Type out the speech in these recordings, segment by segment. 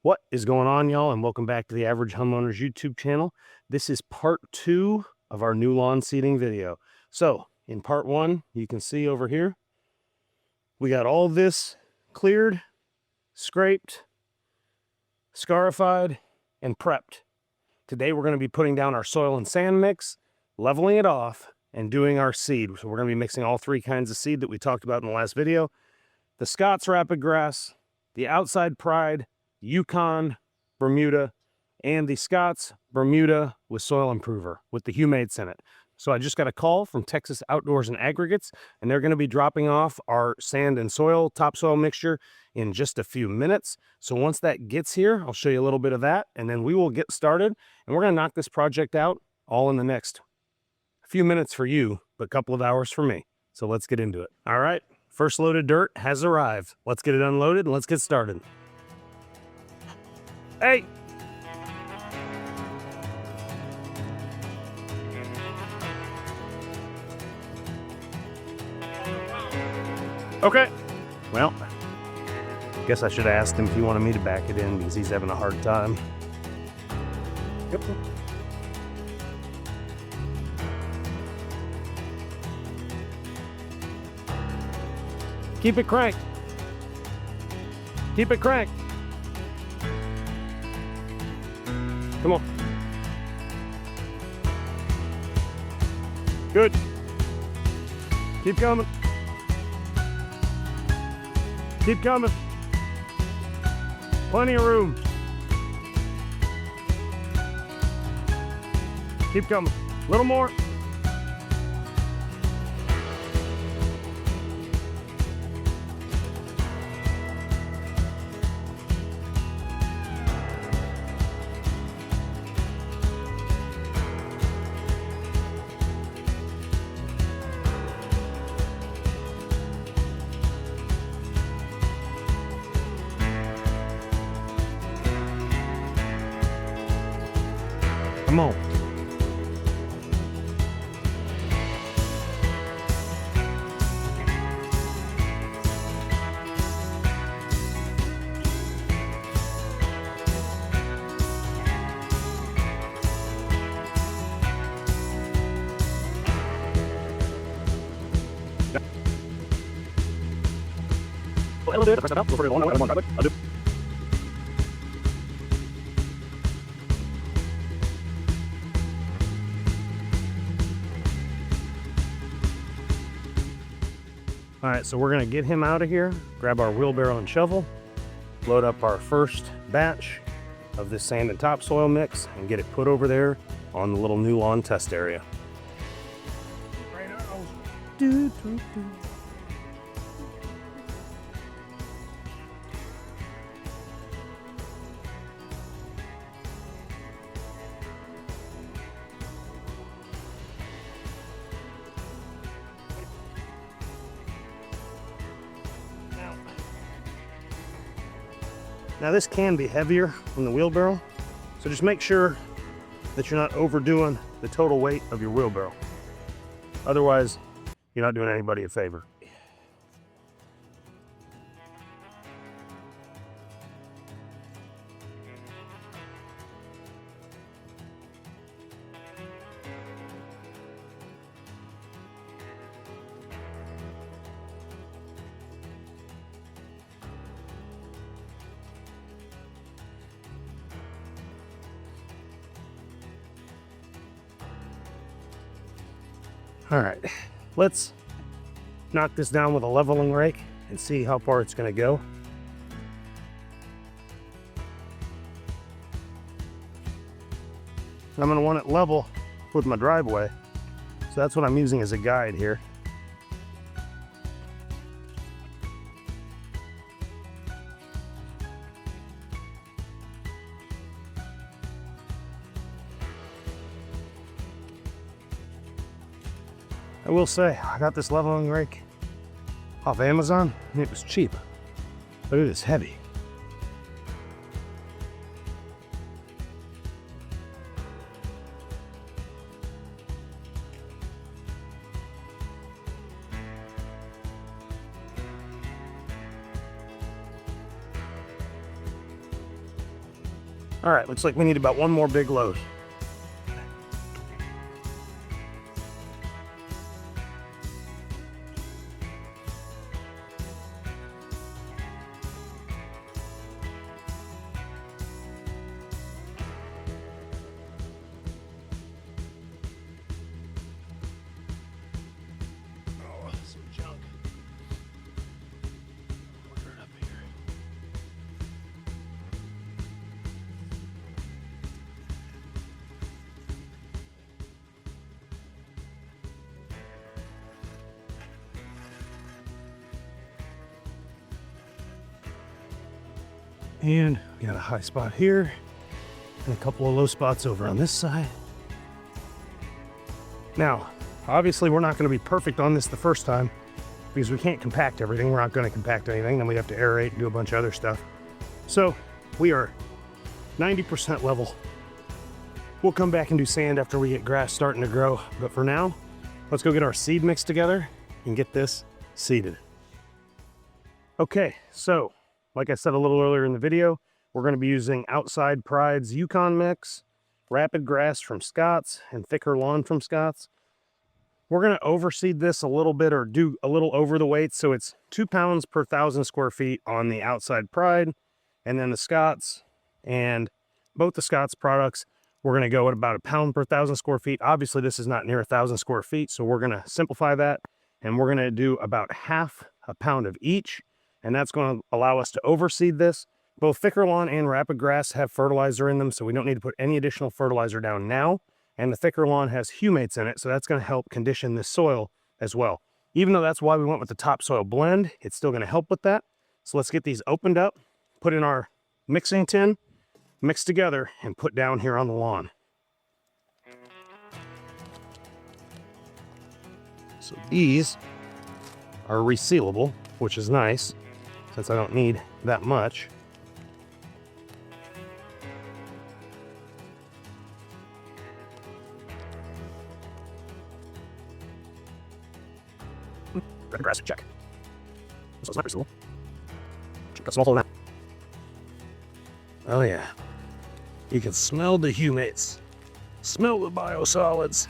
What is going on, y'all, and welcome back to the Average Homeowners YouTube channel. This is part 2 of our new lawn seeding video. So in part 1, you can see over here, we got all this cleared, scraped, scarified, and prepped. Today we're going to be putting down our soil and sand mix, leveling it off, and doing our seed. So we're going to be mixing all 3 kinds of seed that we talked about in the last video. The Scott's Rapid Grass, the Outside Pride, Yukon, Bermuda, and the Scott's Bermuda with Soil Improver with the humates in it. So I just got a call from Texas Outdoors and Aggregates, and they're going to be dropping off our sand and soil, topsoil mixture in just a few minutes. So once that gets here, I'll show you a little bit of that, and then we will get started. And we're going to knock this project out all in the next few minutes for you, but a couple of hours for me. So let's get into it. All right, first load of dirt has arrived. Let's get it unloaded and let's get started. Hey! Okay. Well, guess I should have asked him if he wanted me to back it in because he's having a hard time. Yep. Keep it cranked. Keep it cranked. Come on. Good. Keep coming. Keep coming. Plenty of room. Keep coming. A little more. Come on. All right, so we're gonna get him out of here, grab our wheelbarrow and shovel, load up our first batch of this sand and topsoil mix, and get it put over there on the little new lawn test area. Now this can be heavier on the wheelbarrow, so just make sure that you're not overdoing the total weight of your wheelbarrow. Otherwise, you're not doing anybody a favor. All right, let's knock this down with a leveling rake and see how far it's going to go. I'm going to want it level with my driveway, so that's what I'm using as a guide here. I will say, I got this leveling rake off Amazon, and it was cheap, but it is heavy. All right, looks like we need about one more big load. And we got a high spot here and a couple of low spots over on this side. Now, obviously we're not going to be perfect on this the first time because we can't compact everything. We're not going to compact anything. Then we have to aerate and do a bunch of other stuff. So we are 90% level. We'll come back and do sand after we get grass starting to grow. But for now, let's go get our seed mix together and get this seeded. Okay, so like I said a little earlier in the video, we're going to be using Outside Pride's Yukon mix, Rapid Grass from Scott's, and Thicker Lawn from Scott's. We're going to overseed this a little bit, or do a little over the weight, so it's 2 pounds per 1,000 square feet on the Outside Pride, and then the Scott's, and both the Scott's products, we're going to go at about 1 pound per 1,000 square feet. Obviously, this is not near 1,000 square feet, so we're going to simplify that, and we're going to do about half a pound of each. And that's going to allow us to overseed this. Both Thicker Lawn and Rapid Grass have fertilizer in them, so we don't need to put any additional fertilizer down now. And the Thicker Lawn has humates in it, so that's going to help condition this soil as well. Even though that's why we went with the topsoil blend, it's still going to help with that. So let's get these opened up, put in our mixing tin, mix together, and put down here on the lawn. So these are resealable, which is nice, since I don't need that much. Red grass, check. So it's not resealable. Got a small hole in that. Oh yeah. You can smell the humates. Smell the biosolids.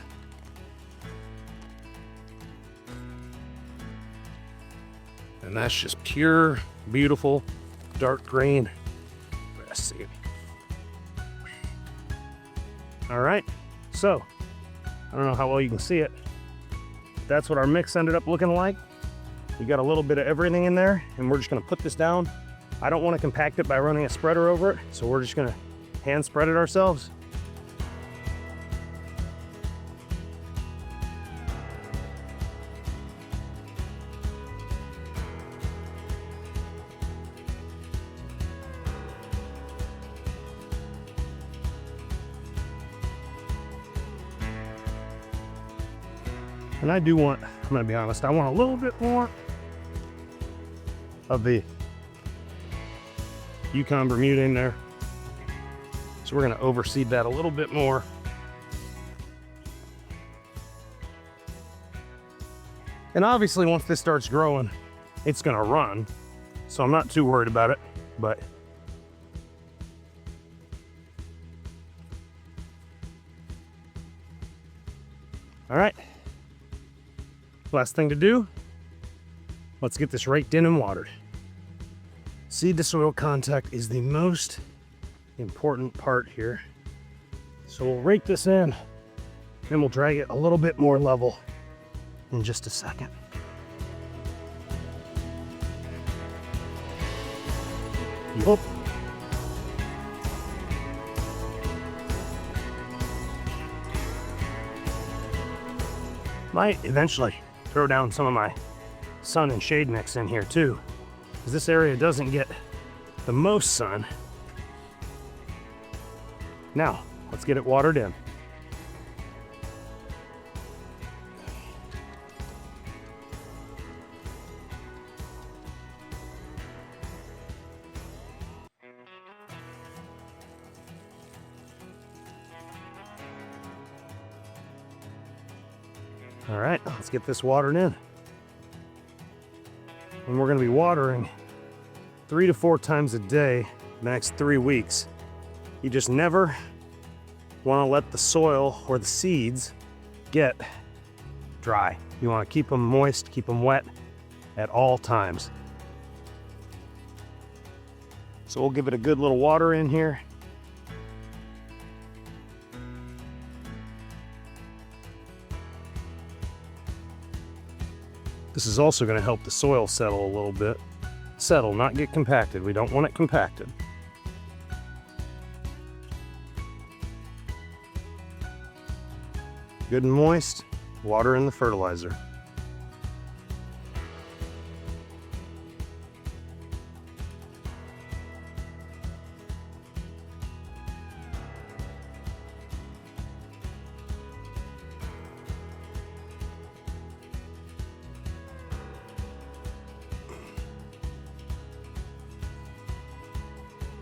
And that's just pure, beautiful, dark green grass seed. All right, so I don't know how well you can see it. That's what our mix ended up looking like. We got a little bit of everything in there, and we're just gonna put this down. I don't wanna compact it by running a spreader over it, so we're just gonna hand spread it ourselves. And I do want, I'm gonna be honest, I want a little bit more of the Yukon Bermuda in there. So we're gonna overseed that a little bit more. And obviously once this starts growing, it's gonna run. So I'm not too worried about it, but all right. Last thing to do, let's get this raked in and watered. Seed to soil contact is the most important part here. So we'll rake this in and we'll drag it a little bit more level in just a second. Yup. Might eventually throw down some of my sun and shade mix in here too, because this area doesn't get the most sun. Now, let's get it watered in. All right, let's get this watered in. And we're gonna be watering 3 to 4 times a day the next 3 weeks. You just never want to let the soil or the seeds get dry. You want to keep them moist, keep them wet at all times. So we'll give it a good little water in here. This is also going to help the soil settle a little bit. Settle, not get compacted. We don't want it compacted. Good and moist, water in the fertilizer.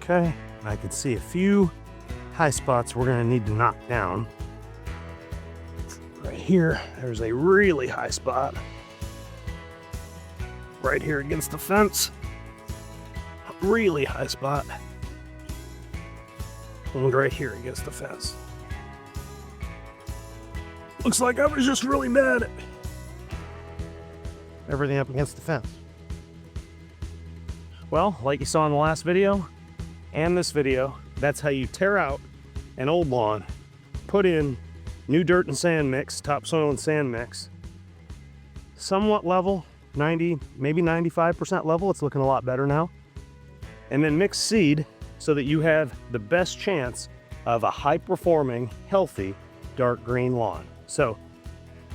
Okay, I can see a few high spots we're going to need to knock down. Right here, there's a really high spot. Right here against the fence. Really high spot. And right here against the fence. Looks like I was just really bad at everything up against the fence. Well, like you saw in the last video and this video, that's how you tear out an old lawn, put in new dirt and sand mix, topsoil and sand mix, somewhat level, 90, maybe 95% level. It's looking a lot better now. And then mix seed so that you have the best chance of a high-performing, healthy, dark green lawn. So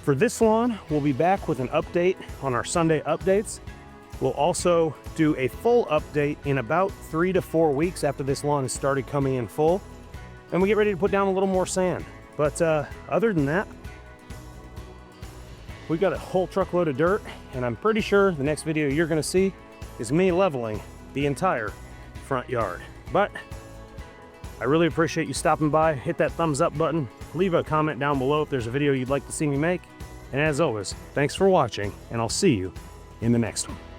for this lawn, we'll be back with an update on our Sunday updates. We'll also do a full update in about 3 to 4 weeks after this lawn has started coming in full. And we get ready to put down a little more sand. But other than that, we've got a whole truckload of dirt, and I'm pretty sure the next video you're gonna see is me leveling the entire front yard. But I really appreciate you stopping by. Hit that thumbs up button. Leave a comment down below if there's a video you'd like to see me make. And as always, thanks for watching, and I'll see you in the next one.